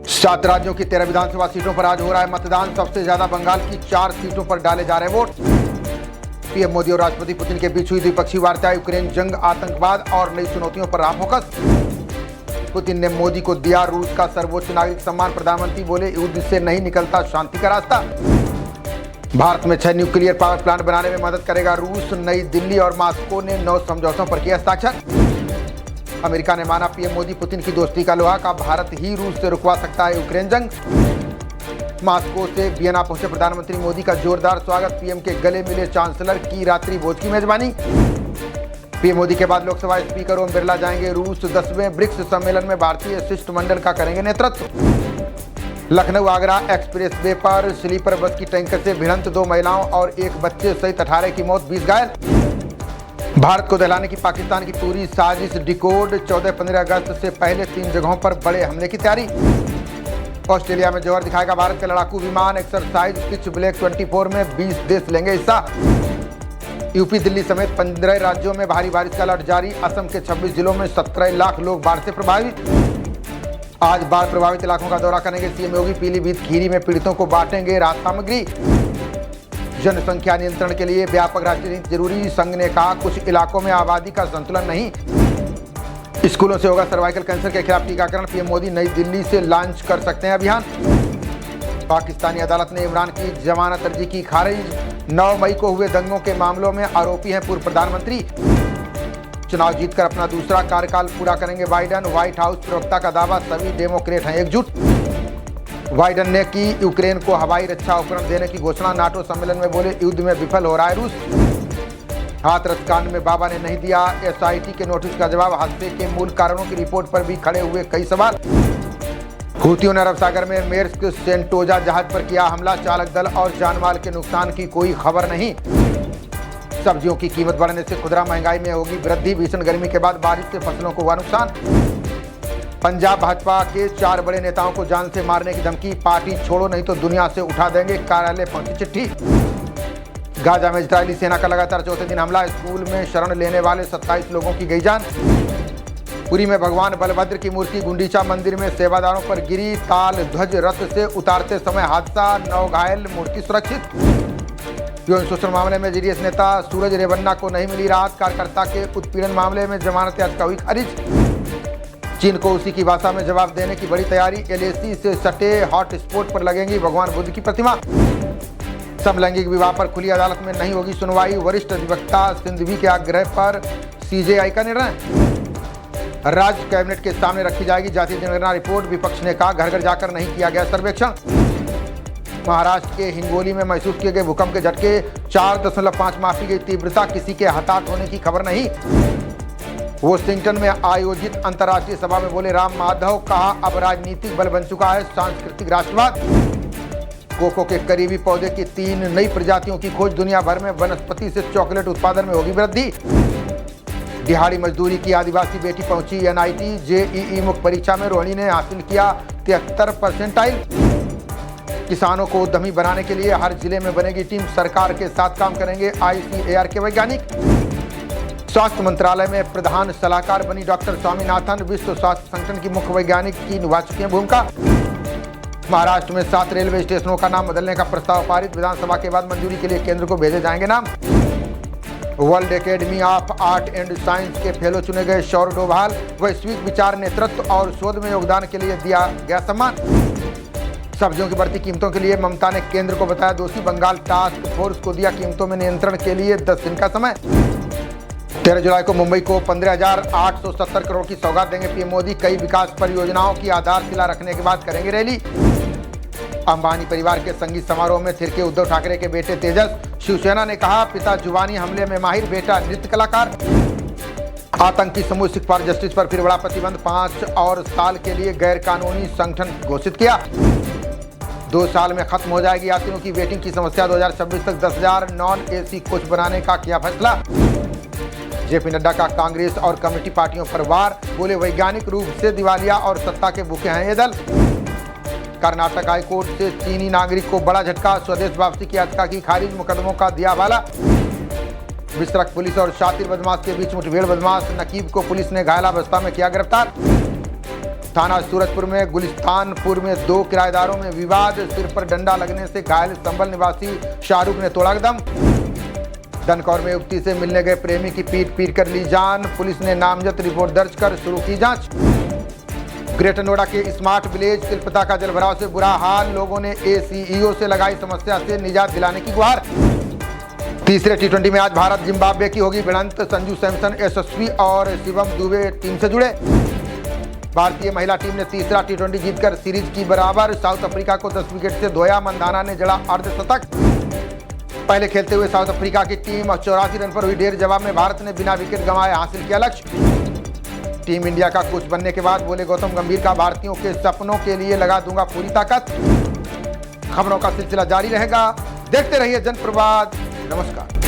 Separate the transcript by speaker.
Speaker 1: सात राज्यों की 13 विधानसभा सीटों पर आज हो रहा है मतदान। सबसे ज्यादा बंगाल की 4 सीटों पर डाले जा रहे वोट। पीएम मोदी और राष्ट्रपति पुतिन के बीच हुई द्विपक्षीय वार्ता। यूक्रेन जंग, आतंकवाद और नई चुनौतियों पर रहा फोकस। पुतिन ने मोदी को दिया रूस का सर्वोच्च नागरिक सम्मान। प्रधानमंत्री बोले, युद्ध से नहीं निकलता शांति का रास्ता। भारत में 6 न्यूक्लियर पावर प्लांट बनाने में मदद करेगा रूस। नई दिल्ली और मॉस्को ने 9 समझौतों पर किया हस्ताक्षर। अमेरिका ने माना पीएम मोदी पुतिन की दोस्ती का लोहा। का भारत ही रूस से रुकवा सकता है यूक्रेन जंग। मॉस्को से वियना पहुंचे प्रधानमंत्री मोदी का जोरदार स्वागत। पीएम के गले मिले चांसलर की रात्रि भोज की मेजबानी। पीएम मोदी के बाद लोकसभा स्पीकर ओम बिरला जाएंगे रूस। 10वें ब्रिक्स सम्मेलन में भारतीय शिष्टमंडल का करेंगे नेतृत्व। लखनऊ आगरा एक्सप्रेस वे पर स्लीपर बस की टैंकर से भिड़ंत। 2 महिलाओं और 1 बच्चे सहित 18 की मौत, 20 घायल। भारत को दहलाने की पाकिस्तान की पूरी साजिश डिकोड। 14-15 अगस्त से पहले 3 जगहों पर बड़े हमले की तैयारी। ऑस्ट्रेलिया में जौहर दिखाएगा भारत का लड़ाकू विमान। एक्सरसाइज पिच ब्लैक 24 में 20 देश लेंगे हिस्सा। यूपी, दिल्ली समेत 15 राज्यों में भारी बारिश का अलर्ट जारी। असम के 26 जिलों में 17 लाख लोग बाढ़ से प्रभावित। आज बाढ़ प्रभावित इलाकों का दौरा करेंगे सीएम योगी। पीलीभीत, खीरी में पीड़ितों को बांटेंगे राहत सामग्री। जनसंख्या नियंत्रण के लिए व्यापक राष्ट्रीय नीति जरूरी। संघ ने कहा, कुछ इलाकों में आबादी का संतुलन नहीं। स्कूलों से होगा सर्वाइकल कैंसर के खिलाफ टीकाकरण। पीएम मोदी नई दिल्ली से लॉन्च कर सकते हैं अभियान। पाकिस्तानी अदालत ने इमरान की जमानत अर्जी की खारिज। 9 मई को हुए दंगों के मामलों में आरोपी हैं पूर्व प्रधानमंत्री। चुनाव जीतकर अपना दूसरा कार्यकाल पूरा करेंगे बाइडन। व्हाइट हाउस प्रवक्ता का दावा, सभी डेमोक्रेट हैं एकजुट। बाइडन ने की यूक्रेन को हवाई रक्षा उपकरण देने की घोषणा। नाटो सम्मेलन में बोले, युद्ध में विफल हो रहा है रूस। हाथरस कांड में बाबा ने नहीं दिया एसआईटी के नोटिस का जवाब। हादसे के मूल कारणों की रिपोर्ट पर भी खड़े हुए कई सवाल। हूथियों ने अरब सागर में मेर्स्क सेंटोजा जहाज पर किया हमला। चालक दल और जानमाल के नुकसान की कोई खबर नहीं। सब्जियों की कीमत बढ़ने से खुदरा महंगाई में होगी वृद्धि। भीषण गर्मी के बाद बारिश से फसलों को हुआ नुकसान। पंजाब भाजपा के 4 बड़े नेताओं को जान से मारने की धमकी। पार्टी छोड़ो नहीं तो दुनिया से उठा देंगे, कार्यालय पहुंची चिट्ठी। गाजा में इजरायली सेना का लगातार 4थे दिन हमला। स्कूल में शरण लेने वाले 27 लोगों की गई जान। पुरी में भगवान बलभद्र की मूर्ति गुंडीचा मंदिर में सेवादारों पर गिरी। ताल ध्वज रथ से उतारते समय हादसा, 9 घायल, मूर्ति सुरक्षित। यौन शोषण मामले में जेडीएस नेता सूरज रेवन्ना को नहीं मिली राहत। कार्यकर्ता के उत्पीड़न मामले में जमानत याचिका हुई खारिज। चीन को उसी की भाषा में जवाब देने की बड़ी तैयारी। एलएसी से सटे हॉटस्पॉट पर लगेंगी भगवान बुद्ध की प्रतिमा। समलैंगिक विवाह पर खुली अदालत में नहीं होगी सुनवाई। वरिष्ठ अधिवक्ता सिंघवी के आग्रह पर सीजेआई का निर्णय। राज्य कैबिनेट के सामने रखी जाएगी जातीय जनगणना रिपोर्ट। विपक्ष ने कहा, घर घर जाकर नहीं किया गया सर्वेक्षण। महाराष्ट्र के हिंगोली में महसूस किए गए भूकंप के झटके। 4.5 मापी गई तीव्रता। किसी के हताहत होने की खबर नहीं। वॉशिंगटन में आयोजित अंतर्राष्ट्रीय सभा में बोले राम माधव। कहा, अब राजनीतिक बल बन चुका है सांस्कृतिक राष्ट्रवाद। कोको के करीबी पौधे की 3 नई प्रजातियों की खोज। दुनिया भर में वनस्पति से चॉकलेट उत्पादन में होगी वृद्धि। दिहाड़ी मजदूरी की आदिवासी बेटी पहुंची एनआईटी। जेईई मुख्य परीक्षा में रोहिणी ने हासिल किया 73 परसेंटाइल। किसानों को उद्यमी बनाने के लिए हर जिले में बनेगी टीम। सरकार के साथ काम करेंगे आईसीएआर के वैज्ञानिक। स्वास्थ्य मंत्रालय में प्रधान सलाहकार बनी डॉक्टर स्वामीनाथन। विश्व स्वास्थ्य संगठन की मुख्य वैज्ञानिक की निभा चुकी हैं भूमिका। महाराष्ट्र में 7 रेलवे स्टेशनों का नाम बदलने का प्रस्ताव पारित। विधानसभा के बाद मंजूरी के लिए केंद्र को भेजे जाएंगे नाम। World academy of art and science के फेलो चुने गए सौरभ डोभाल। वैश्विक विचार, नेतृत्व और शोध में योगदान के लिए दिया गया सम्मान। सब्जियों की बढ़ती कीमतों के लिए ममता ने केंद्र को बताया दोषी। बंगाल टास्क फोर्स को दिया कीमतों में नियंत्रण के लिए 10 दिन का समय। 13 जुलाई को मुंबई को 15,870 करोड़ की सौगात देंगे पीएम मोदी। कई विकास परियोजनाओं की आधारशिला रखने के बाद करेंगे रैली। अंबानी परिवार के संगीत समारोह में थिरके उद्धव ठाकरे के बेटे तेजस। शिवसेना ने कहा, पिता जुबानी हमले में माहिर, बेटा नृत्य कलाकार। आतंकी समूह सिख फॉर जस्टिस पर फिर बड़ा प्रतिबंध। 5 और साल के लिए गैर कानूनी संगठन घोषित किया। 2 साल में खत्म हो जाएगी यात्रियों की वेटिंग की समस्या। 2026 तक 10,000 नॉन एसी कोच बनाने का किया फैसला। जेपी नड्डा का कांग्रेस और कमेटी पार्टियों पर वार। बोले, वैज्ञानिक रूप से दिवालिया और सत्ता के भूखे हैं ये दल। कर्नाटक हाईकोर्ट से चीनी नागरिक को बड़ा झटका। स्वदेश वापसी की याचिका की खारिज। मुकदमों का दिया हवाला। बिस्तरक पुलिस और शातिर बदमाश के बीच मुठभेड़। बदमाश नकीब को पुलिस ने घायल अवस्था में किया गिरफ्तार। थाना सूरजपुर में गुलिस्तानपुर में 2 किराएदारों में विवाद। सिर पर डंडा लगने से घायल संभल निवासी शाहरुख ने तोड़ा दम। दनकौर में युवती से मिलने गए प्रेमी की पीट कर ली जान। पुलिस ने नामजद रिपोर्ट दर्ज कर शुरू की जांच। ग्रेटर नोएडा के स्मार्ट विलेज तिलपता का जलभराव से बुरा हाल। लोगों ने एसीईओ से लगाई समस्या से निजात दिलाने की गुहार। तीसरे टी20 में आज भारत जिम्बाब्वे की होगी भिड़ंत। संजू सैमसन यशस्वी और शिवम दुबे टीम से जुड़े। भारतीय महिला टीम ने तीसरा टी20 जीतकर सीरीज की बराबर। साउथ अफ्रीका को 10 विकेट से धोया। मंधाना ने जड़ा अर्धशतक। पहले खेलते हुए साउथ अफ्रीका की टीम 84 रन पर हुई ढेर। जवाब में भारत ने बिना विकेट गंवाए हासिल किया लक्ष्य। टीम इंडिया का कोच बनने के बाद बोले गौतम गंभीर का भारतीयों के सपनों के लिए लगा दूंगा पूरी ताकत। खबरों का सिलसिला जारी रहेगा, देखते रहिए जनप्रवाद। नमस्कार।